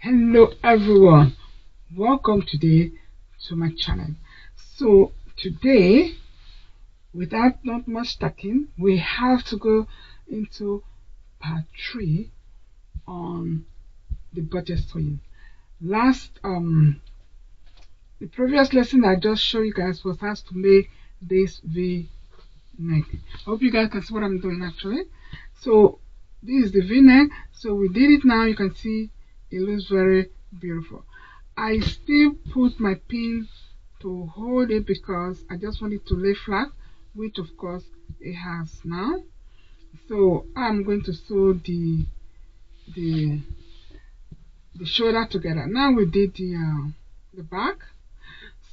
Hello everyone, welcome today to my channel. So today, without not much talking, we have to go into part 3 on the budget sewing. The previous lesson I just showed you guys was how to make this V neck. I hope you guys can see what I'm doing actually. So this is the V neck. So we did it now. You can see it looks very beautiful. I still put my pin to hold it because I just want it to lay flat, which of course it has now. So I'm going to sew the shoulder together. Now we did the back.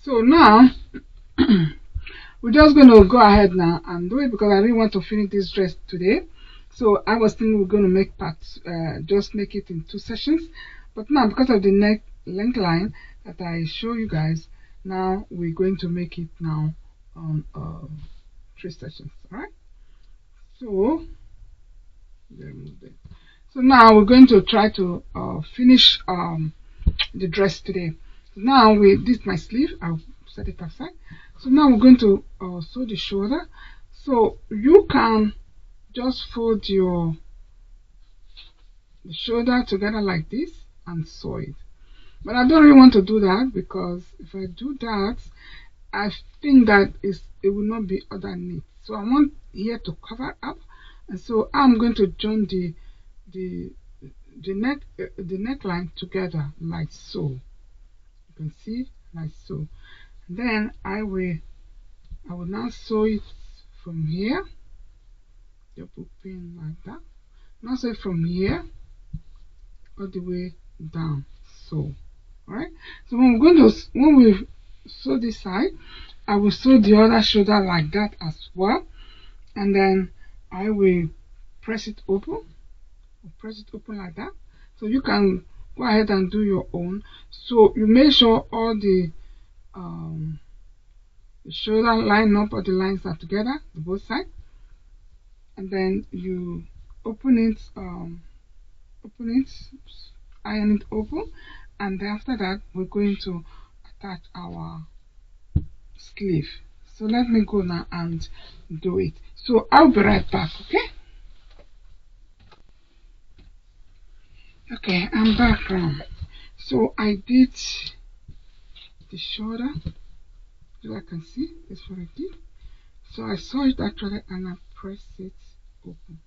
So now we're just going to go ahead now and do it because I really want to finish this dress today. So I was thinking we're going to make parts, just make it in 2 sessions. But now because of the neck length line that I show you guys, now we're going to make it now on 3 sessions. Alright? So now we're going to try to finish the dress today. Now this is my sleeve. I'll set it aside. So now we're going to sew the shoulder. So you can just fold the shoulder together like this and sew it. But I don't really want to do that because if I do that, I think that it will not be underneath. So I want here to cover up, and so I'm going to join the neckline together like so. You can see like so. And then I will now sew it from here. You put pin like that. Now sew it from here all the way down. So, alright. So when we sew this side, I will sew the other shoulder like that as well, and then I will press it open. Press it open like that. So you can go ahead and do your own. So you make sure all the shoulder line up, all the lines are together, both sides, and then you open it, iron it open, and after that we're going to attach our sleeve. So let me go now and do it. So I'll be right back. Okay, I'm back now. So I did the shoulder, as I can see, that's what I did. So I saw it actually and I pressed it open.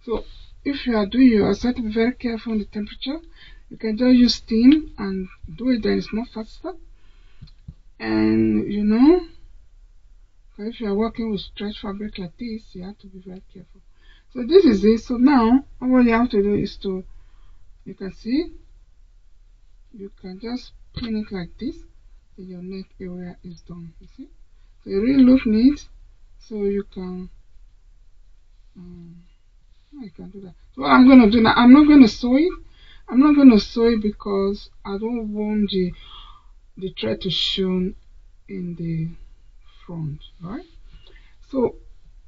So if you are doing yours, you have to be very careful on the temperature. You can just use steam and do it, then it's more faster. And you know, if you are working with stretch fabric like this, you have to be very careful. So this is it. So now all you have to do is to, you can see, you can just pin it like this, and your neck area is done. You see, so it really look neat. So you can do that. So what I'm going to do now, I'm not going to sew it. I'm not going to sew it because I don't want the thread to show in the front, right? So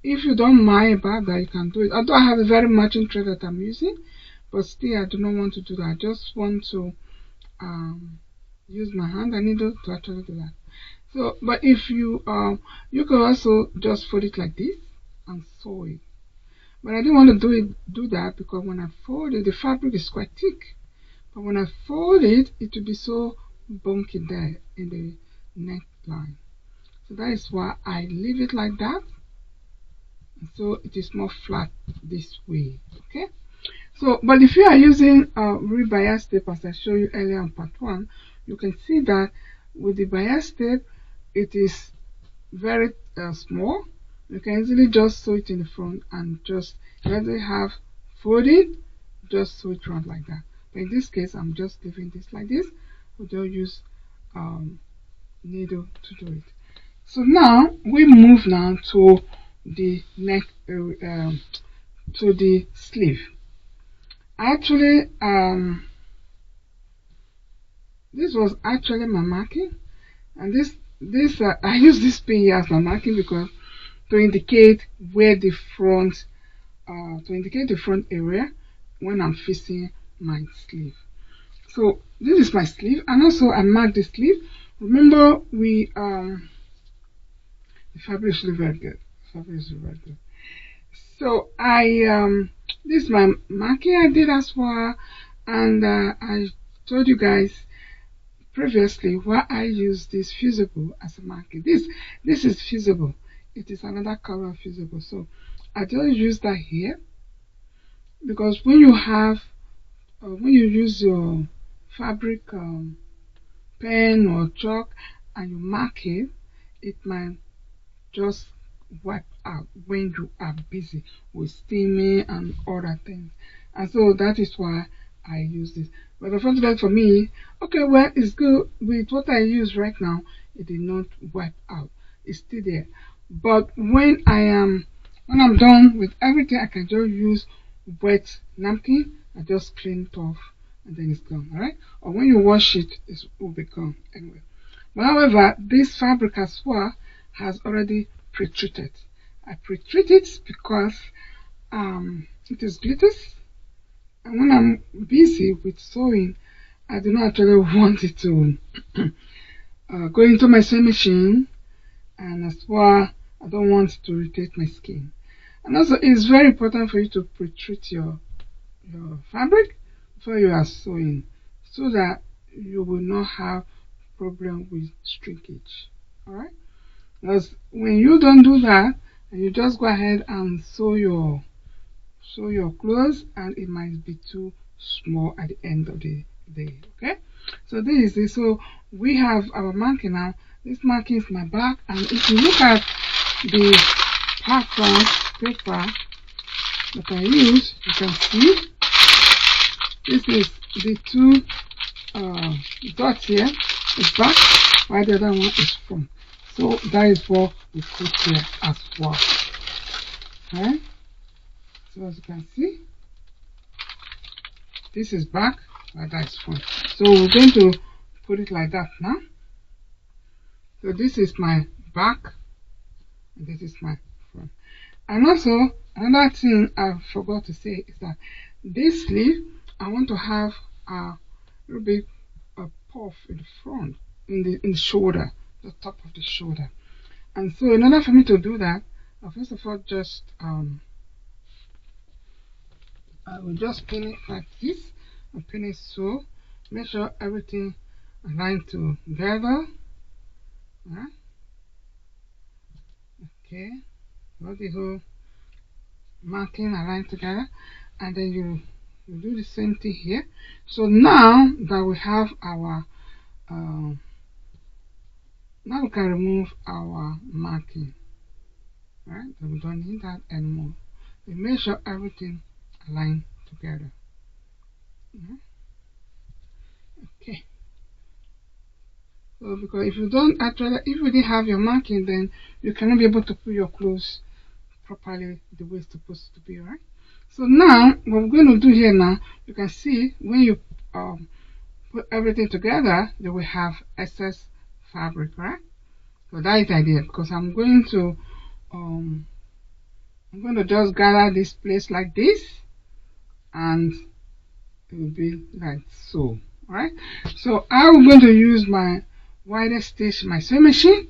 if you don't mind about that, you can do it. Although I have a very matching thread that I'm using, but still I do not want to do that. I just want to use my hand and needle to actually do that. So but if you you can also just fold it like this and sew it. But I didn't want to do that because when I fold it, the fabric is quite thick. But when I fold it, it will be so bunky there in the neckline. So that is why I leave it like that. And so it is more flat this way. Okay. So, but if you are using real bias tape, as I showed you earlier on part 1, you can see that with the bias tape, it is very small. You can easily just sew it in the front and just rather have folded, just sew it around like that. But in this case, I'm just leaving this like this. We don't use needle to do it. So now we move now to the neck, to the sleeve. Actually, this was actually my marking, and this I use this pin here as my marking because to indicate where the front, area when I'm fixing my sleeve. So this is my sleeve, and also I marked the sleeve. Remember, we the fabric is really very good. Fabric is really very good. So this is my marking I did as well, and I told you guys previously why I use this fusible as a marking. This is fusible. It is another color of fusible. So I just use that here because when you have when you use your fabric pen or chalk and you mark it, it might just wipe out when you are busy with steaming and other things. And so that is why I use this. But unfortunately for me, okay, well, it's good with what I use right now. It did not wipe out. It's still there. But when I'm done with everything, I can just use wet napkin and just clean it off, and then it's gone. All right. Or when you wash it, it will be gone anyway. But however, this fabric as well has already pre-treated. I pre-treat it because it is glitters, and when I'm busy with sewing, I do not actually want it to go into my sewing machine, and as well, I don't want it to irritate my skin. And also, it's very important for you to pre-treat your fabric before you are sewing, so that you will not have problem with shrinkage. All right. Because when you don't do that, and you just go ahead and sew your clothes, and it might be too small at the end of the day. Okay, so this is it. So we have our marking now. This marking is my back, and if you look at the pattern paper that I use, you can see this is the two dots here is back, while the other one is front. So that is what we put here as well. Alright, so as you can see, this is back, while that is front. So we're going to put it like that now. So this is my back, and this is my front. And also, another thing I forgot to say is that this sleeve, I want to have a little bit of puff in the front, in the shoulder, the top of the shoulder. And so in order for me to do that, first of all, just I will just pin it like this, and pin it so, make sure everything aligned together. Right? Okay, got the whole marking aligned together, and then you do the same thing here. So now that we have our now we can remove our marking. Right, so we don't need that anymore. We make sure everything aligns together. Okay, so because if you don't actually, if you didn't have your marking, then you cannot be able to put your clothes properly the way it's supposed to be. Right, so now what we're going to do here now, you can see when you put everything together, they will have excess fabric, right? So that is the idea, because I'm going to just gather this place like this, and it will be like so. Alright, so I'm going to use my wider stitch, my sewing machine,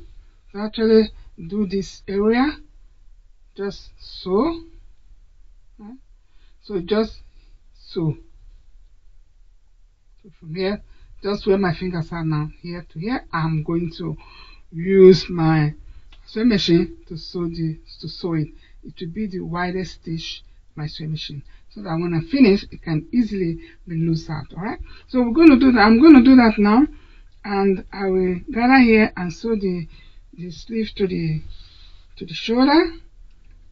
to actually do this area, just so. Right? So just so. So from here, just where my fingers are now, here to here, I'm going to use my sewing machine to sew it. It will be the widest stitch my sewing machine, so that when I finish, it can easily be loose out. All right. So we're going to do that. I'm going to do that now, and I will gather here and sew the sleeve to the shoulder,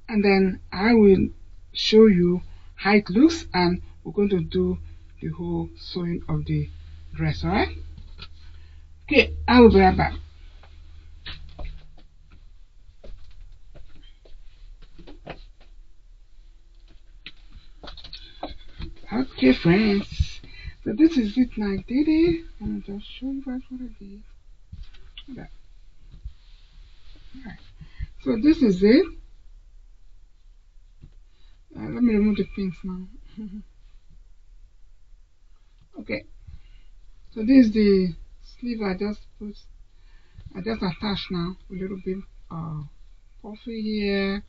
and then I will show you how it looks, and we're going to do the whole sewing of the dress. All right. Okay, I will be right back. Okay, friends, so this is it now. I did it. I'm just show you guys what I did. Okay. Alright, so this is it. Let me remove the pins now. Okay, So this is the sleeve I just attached now. A little bit puffy here.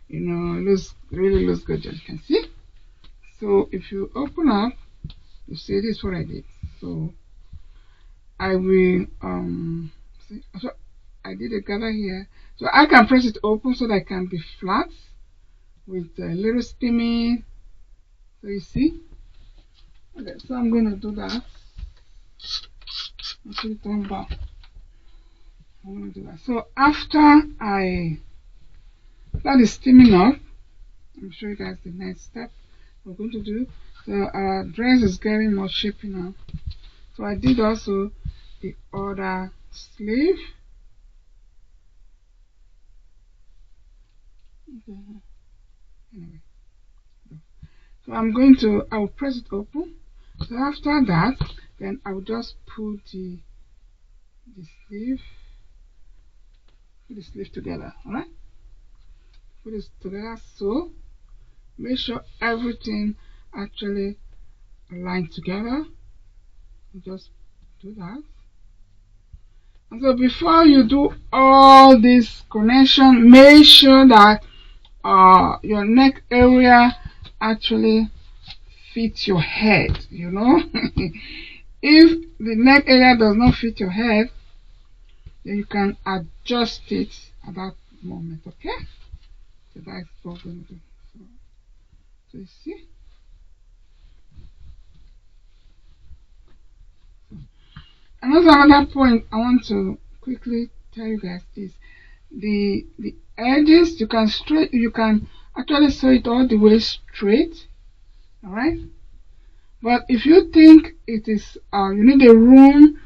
You know, it really looks good, as you can see. So if you open up, you see this is what I did. So I will see, so I did a gather here. So I can press it open so that it can be flat with a little steaming. So you see. Okay, so I'm going to do that. Actually, turn back. I'm going to do that. So after that is steaming up, I'll show you guys the next step we're going to do. So our dress is getting more shapy now. So I did also the other sleeve. Okay. Anyway, so I will press it open. So after that, then I will just put the sleeve, together. All right, put this together. So make sure everything actually aligns together. Just do that. And so before you do all this connection, make sure that your neck area actually fits your head. You know, if the neck area does not fit your head, then you can adjust it at that moment. Okay, so that's what we're going to do. So you see. And also another point I want to quickly tell you guys is the edges. You can actually sew it all the way straight. All right. But if you think it is you need a room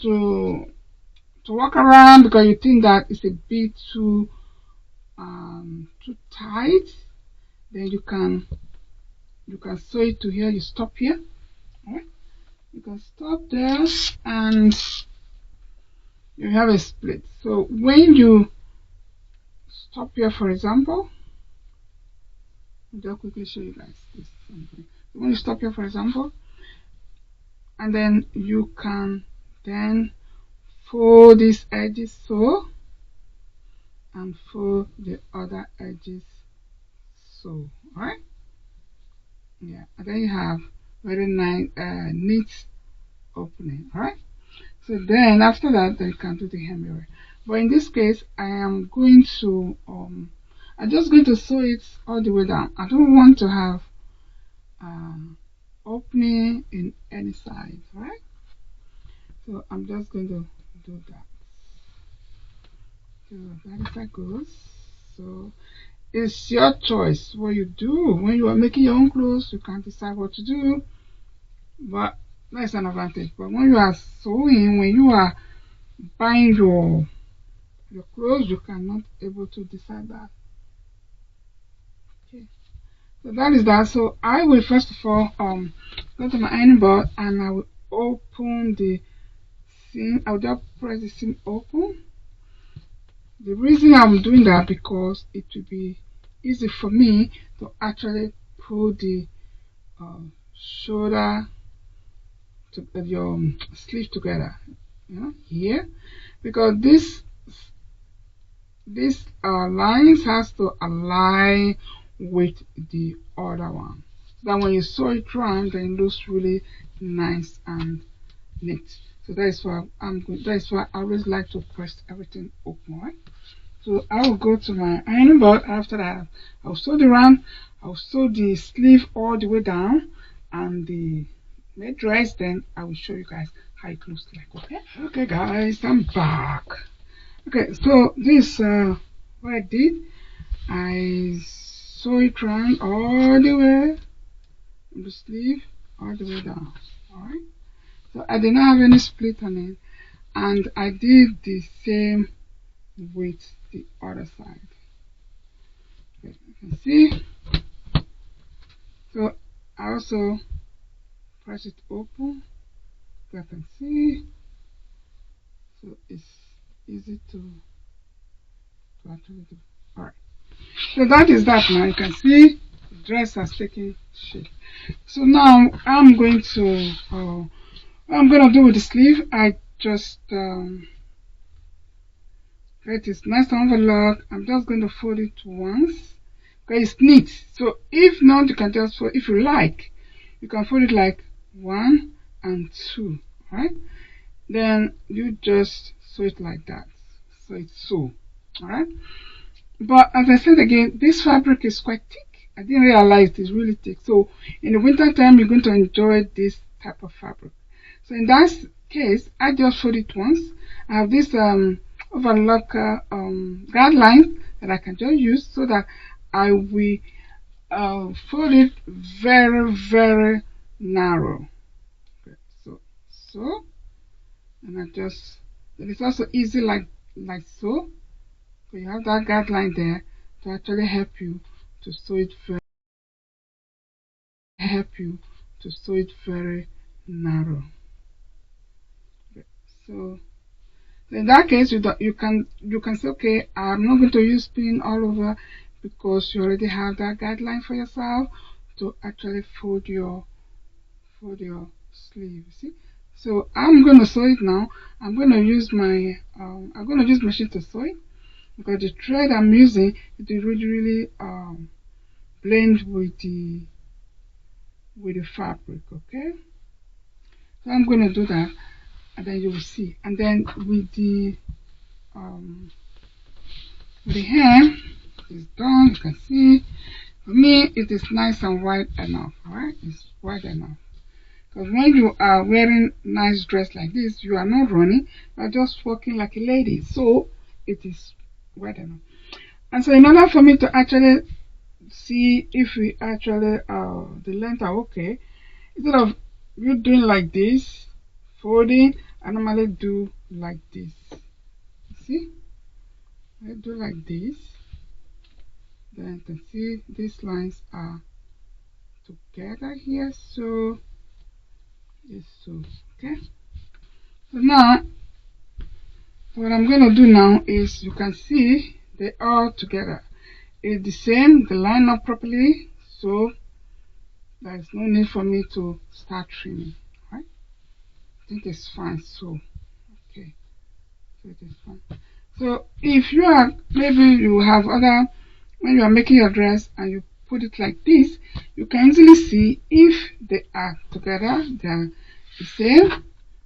to walk around because you think that it's a bit too tight, then you can sew it to here. You stop here. All right. You can stop there and you have a split. So when you stop here, for example, I'll just quickly show you guys this something. So when you stop here, for example, and then you can then fold these edges so, and fold the other edges so. Alright? Yeah, and then you have very nice neat opening. Alright? So then after that, then you can do the hemorrhoid. But in this case, I'm just going to sew it all the way down. I don't want to have opening in any side, right? So I'm just going to do that. So that is how it goes. So it's your choice what you do. When you are making your own clothes, you can decide what to do. But that's an advantage. But when you are sewing, when you are buying your clothes, you cannot able to decide that. Okay. So that is that. So I will first of all go to my ironing board and I will open the seam. I will just press the seam open. The reason I'm doing that because it will be easy for me to actually pull the shoulder to your sleeve together, you know, here, because this lines has to align with the other one. That when you sew it round, then it looks really nice and neat. So that is why I always like to press everything open, right? So I will go to my ironing board. After that, I'll sew the round, I'll sew the sleeve all the way down, and the dress. Then I will show you guys how it looks like. Okay, guys, I'm back. Okay, so this what I did. I sew it round all the way from the sleeve all the way down. Alright. So I did not have any split on it, and I did the same with the other side. Okay, you can see. So I also press it open so I can see. So it's easy to actually do. Alright. So that is that now. You can see the dress has taken shape. So now I'm going to What I'm gonna do with the sleeve, I just create this nice envelope. I'm just going to fold it once because it's neat. So if not, you can just fold. If you like, you can fold it like 1 and 2. Right? Then you just sew it like that. So it's so. Alright? But as I said again, this fabric is quite thick. I didn't realize it's really thick. So in the winter time, you're going to enjoy this type of fabric. So in that case, I just fold it once. I have this overlock guideline that I can just use so that I will fold it very narrow. Okay, so and I just, and it's also easy like so. So you have that guideline there to actually help you to sew it very narrow. Okay, so in that case, you can say, okay, I'm not going to use pin all over because you already have that guideline for yourself to actually fold your sleeve. See, so I'm going to sew it now. I'm going to use machine to sew it because the thread I'm using it will really blend with the fabric. Okay, so I'm going to do that, and then you will see. And then with the hem is done. You can see, for me, it is nice and wide enough. Alright, it's wide enough. Because when you are wearing nice dress like this, you are not running, you are just walking like a lady. So it is wide enough. And so in order for me to actually see if we actually the length are okay, instead of you doing like this, folding, I normally do like this. See? I do like this. Then you can see these lines are together here, so yes, so okay. So now what I'm going to do now is, you can see they are together. It's the same, they line up properly, so there is no need for me to start trimming. Right? I think it's fine. So okay, so it is fine. So if you are, maybe you have other, when you are making your dress and you put it like this, you can easily see if they are together, they are the same.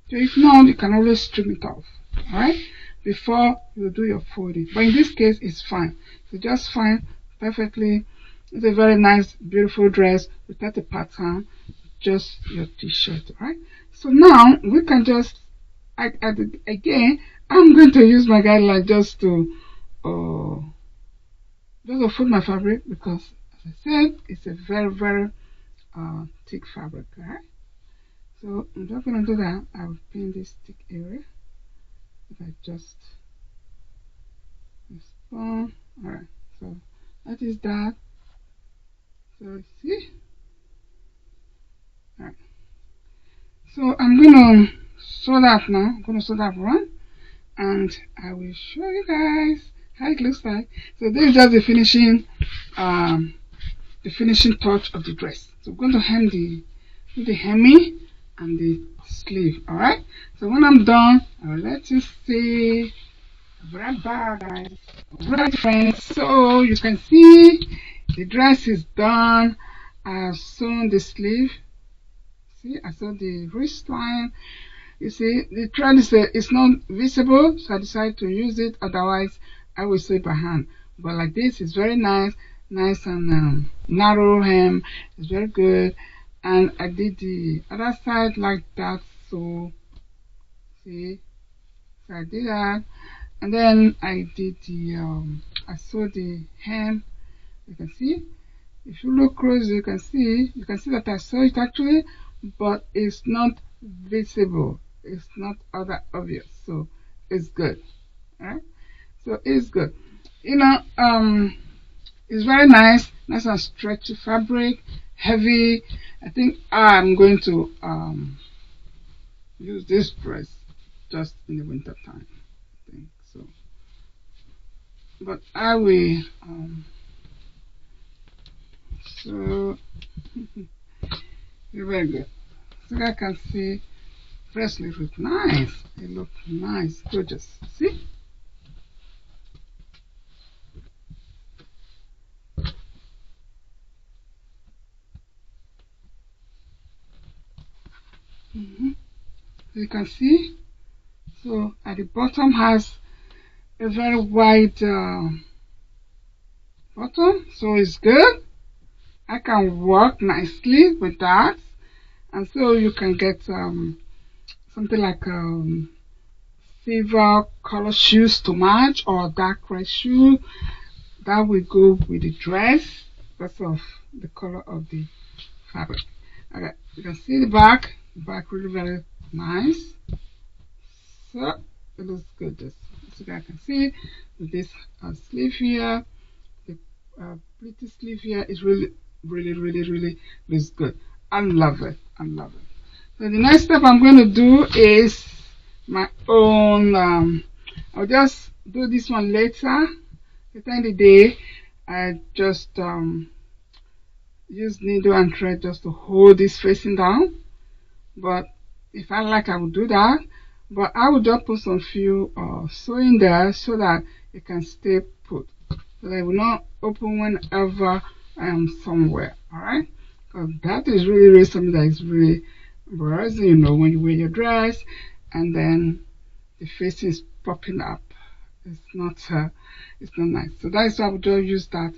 So if not, you can always trim it off, alright, before you do your folding. But in this case, it's fine. So just fine, perfectly. It's a very nice, beautiful dress without a pattern, just your t-shirt, alright. So now we can just, again, I'm going to use my guideline just to fold my fabric because, as I said, it's a very thick fabric, alright. So I'm just going to do that. I'll pin this thick area. If I just respond. Alright, so that is that. So see? Alright. So I'm going to sew that now. I'm going to sew that one. And I will show you guys how it looks like. So this is just the finishing touch of the dress. So I'm going to hem the hemming and the sleeve. Alright, so when I'm done, I'll let you see. Right back, guys. Right, friends, so you can see the dress is done. I've sewn the sleeve. See, I sewed the wristline. You see, the thread is not visible, so I decided to use it. Otherwise, I will sew it by hand. But like this, it's very nice and narrow hem. It's very good. And I did the other side like that. So see, so I did that, and then I did the I sewed the hem. You can see. If you look close, you can see that I saw it actually, but it's not visible. It's not all that obvious, so it's good. Alright, so it's good. You know, it's very nice and stretchy fabric, heavy. I think I'm going to use this dress just in the winter time. I think so, but I will. So very good. So I can see First sleeve look nice. It look nice, gorgeous. See? You can see. So at the bottom has a very wide bottom, so it's good. I can work nicely with that, and so you can get something like silver color shoes to match, or dark red shoe that will go with the dress because of the color of the fabric. Okay, you can see the back. The back really very nice. So it looks good. Just so you guys can see with this sleeve here, the pretty sleeve here is really looks good. I love it. I love it. So the next step I'm going to do is my own. I'll just do this one later. Later in the day, I just use needle and thread just to hold this facing down. But if I like, I will do that. But I will just put some few sewing there so that it can stay put. So that it will not open whenever I am somewhere. Alright? Because that is really something that is really embarrassing, you know, when you wear your dress and then the facing is popping up. It's not nice. So that is why I would just use that.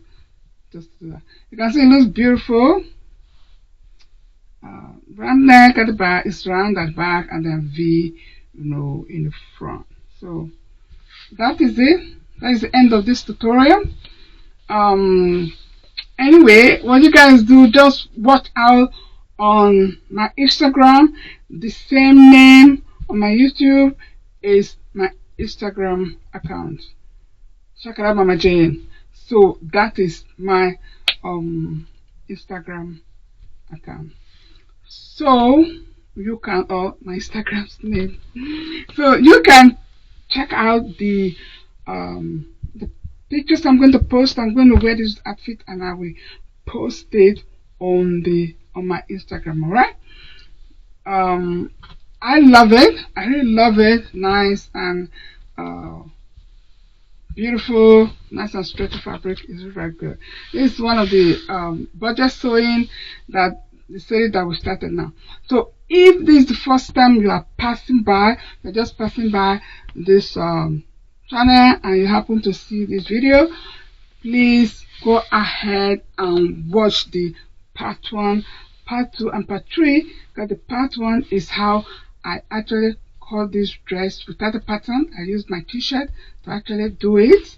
Just do that. You can see it looks beautiful. Round neck at the back, it's round at the back, and then V, you know, in the front. So that is it. That is the end of this tutorial. Anyway, what you guys do, just watch out on my Instagram. The same name on my YouTube is my Instagram account. Check it out, Mama Jane. So that is my Instagram account. So you can, my Instagram's name. So you can check out the pictures I'm going to post. I'm going to wear this outfit and I will post it on my Instagram. Alright. I love it. I really love it. Nice and beautiful, nice and stretchy fabric. Is very good. This is one of the budget sewing that the series that we started now. So if this is the first time you are passing by, you're just passing by this channel and you happen to see this video, please go ahead and watch the part 1, part 2 and part 3, because the part 1 is how I actually cut this dress without a pattern. I used my t-shirt to actually do it,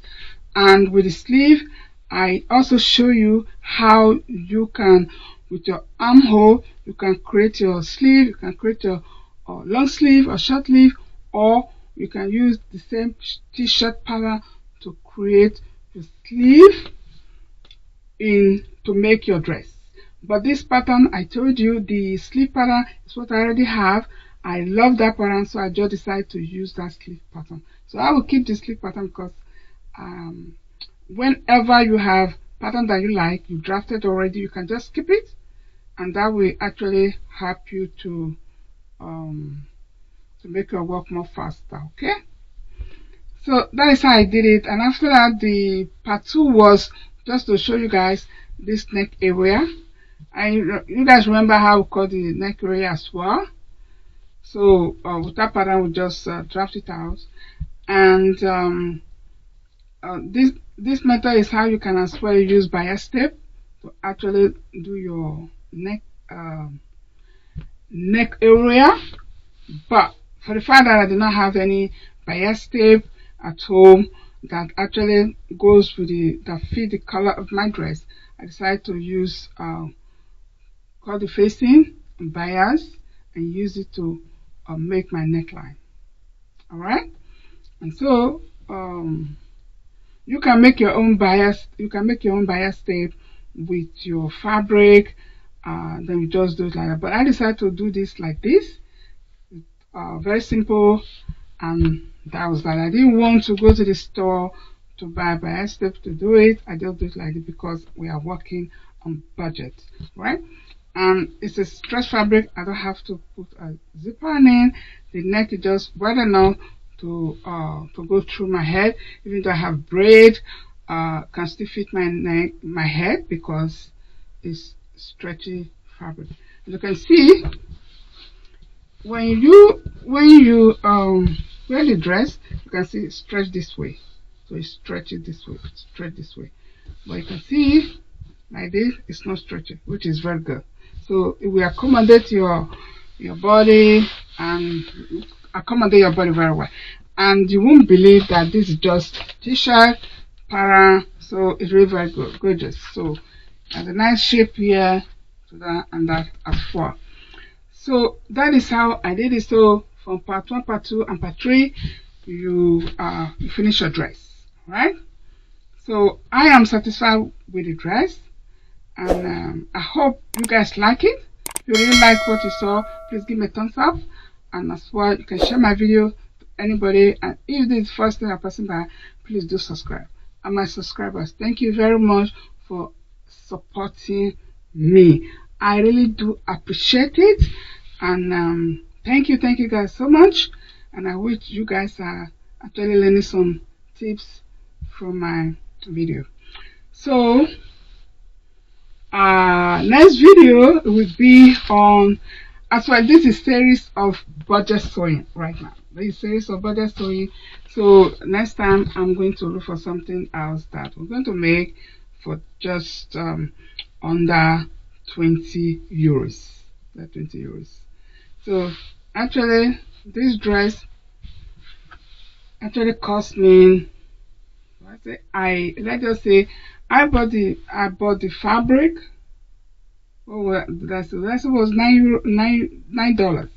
and with the sleeve I also show you how you can, with your armhole, you can create your sleeve. You can create your long sleeve or short sleeve, or you can use the same t-shirt pattern to create your sleeve to make your dress. But this pattern, I told you, the sleeve pattern is what I already have. I love that pattern, so I just decided to use that sleeve pattern. So I will keep the sleeve pattern because whenever you have pattern that you like, you drafted already, you can just skip it, and that will actually help you to make your work more faster. Okay, so that is how I did it. And after that, the part 2 was just to show you guys this neck area, and you guys remember how we cut the neck area as well. So with that pattern, we just draft it out, and this method is how you can as well use bias tape to actually do your neck area. But for the fact that I did not have any bias tape at home that actually goes with that fit the color of my dress, I decided to use cut the facing and bias and use it to make my neckline. Alright, and so you can make your own bias. You can make your own bias tape with your fabric. Then you just do it like that. But I decided to do this like this. Very simple, and that was that. I didn't want to go to the store to buy bias tape to do it. I just do it like this because we are working on budget, right? and it's a stretch fabric. I don't have to put a zipper in. The neck is just wide enough to go through my head. Even though I have braid, can still fit my head because it's stretchy fabric. As you can see, when you wear the dress, you can see it stretch this way. So it stretches this way, stretch this way. But you can see like this, it's not stretching, which is very good. So it will accommodate your body and accommodate your body very well. And you won't believe that this is just t-shirt, para. So it's really very good, gorgeous. So has a nice shape here, so that and that as well. So that is how I did it. So from part 1, part 2, and part 3, you finish your dress, right? So I am satisfied with the dress, and I hope you guys like it. If you really like what you saw, please give me a thumbs up, and as well you can share my video to anybody. And if this is the first time you're passing by, please do subscribe. And my subscribers, thank you very much for supporting me. I really do appreciate it, and thank you guys so much. And I wish you guys are actually learning some tips from my video. So next video will be on, as well, this is series of budget sewing right now. This is series of budget sewing. So next time I'm going to look for something else that we're going to make for just under 20 euros. Like 20 euros. So actually this dress actually cost me, let's just say I bought the fabric. Oh, that was $9. I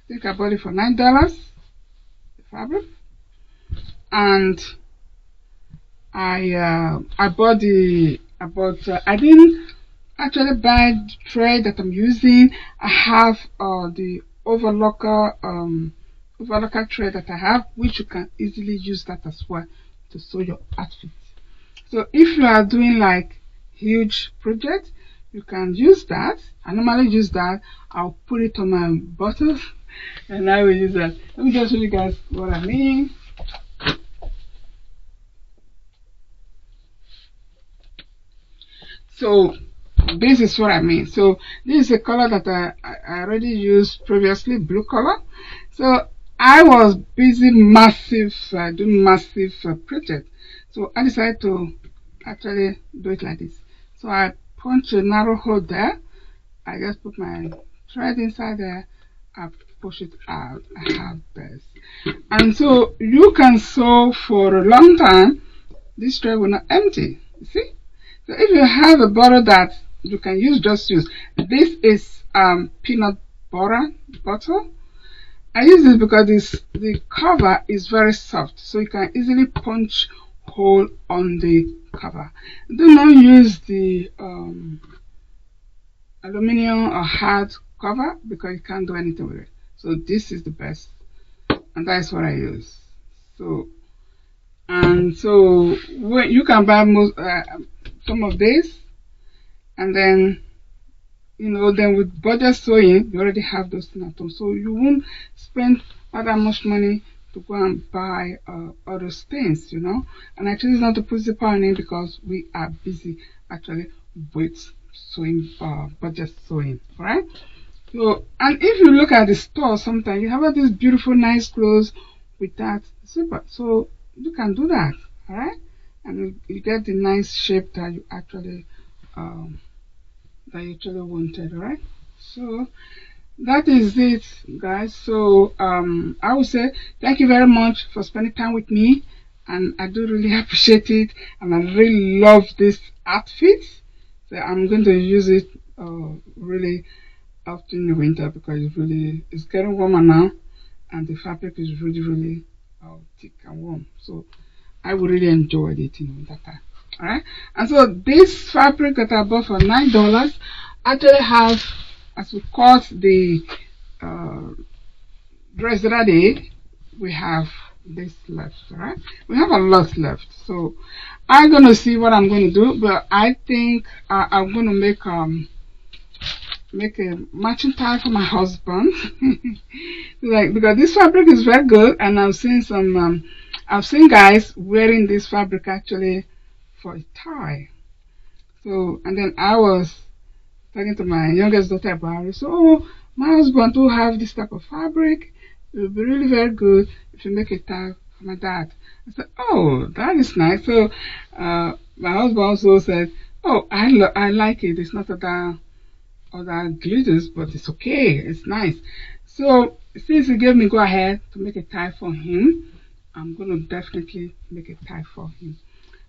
think I bought it for $9, the fabric. And I didn't actually buy the thread that I'm using. I have the overlocker thread that I have, which you can easily use that as well to sew your outfit. So if you are doing like huge project, you can use that. I normally use that. I'll put it on my bottles and I will use that. Let me just show you guys what I mean. So this is what I mean. So this is a color that I already used previously, blue color. So I was busy doing massive project. So I decided to actually do it like this. So I punch a narrow hole there. I just put my thread inside there. I push it out. I have this. And so you can sew for a long time. This thread will not empty. You see? So if you have a bottle that you can use, just use. This is peanut butter bottle. I use this because the cover is very soft, so you can easily punch hole on the cover. Do not use the aluminum or hard cover because you can't do anything with it. So this is the best, and that is what I use. So when you can buy some of this, and then then with budget sewing, you already have those things at home, so you won't spend all that much money to go and buy all those things, And I choose not to put zipper on it because we are busy actually with sewing, budget sewing, right? So, and if you look at the store, sometimes you have all these beautiful, nice clothes without zipper, so you can do that, all right? And you get the nice shape that you actually wanted, right? So that is it, guys. So I would say thank you very much for spending time with me, and I do really appreciate it, and I really love this outfit. So I'm going to use it really often in the winter because it's getting warmer now, and the fabric is really thick and warm. So I would really enjoy it that time. Alright, and so this fabric that I bought for $9 actually has, as we cut the dress ready, we have this left. Alright, we have a lot left, so I'm gonna see what I'm going to do, but I think I'm going to make make a matching tie for my husband. Like, because this fabric is very good, and I've seen guys wearing this fabric actually for a tie. So, and then I was talking to my youngest daughter about it. So, oh, my husband do have this type of fabric. It would be really very good if you make a tie for my dad. I said, oh, that is nice. So, my husband also said, oh, I like it. It's not other glitters, but it's okay. It's nice. So, since he gave me go ahead to make a tie for him, I'm going to definitely make a tie for him.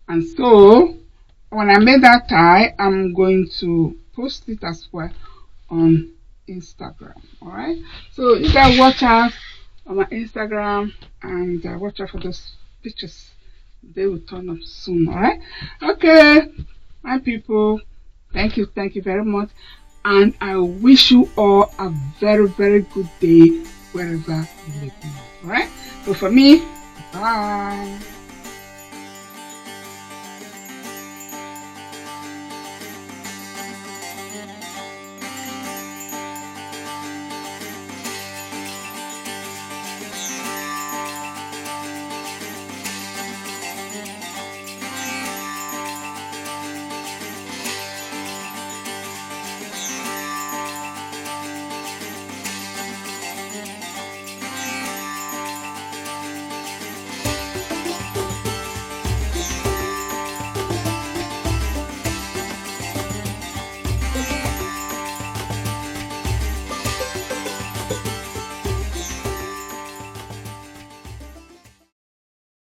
And so, when I made that tie, I'm going to post it as well on Instagram. Alright, so you guys watch out on my Instagram, and watch out for those pictures. They will turn up soon. Alright, okay, my people, thank you very much, and I wish you all a very good day wherever you live now. Alright, so for me, bye.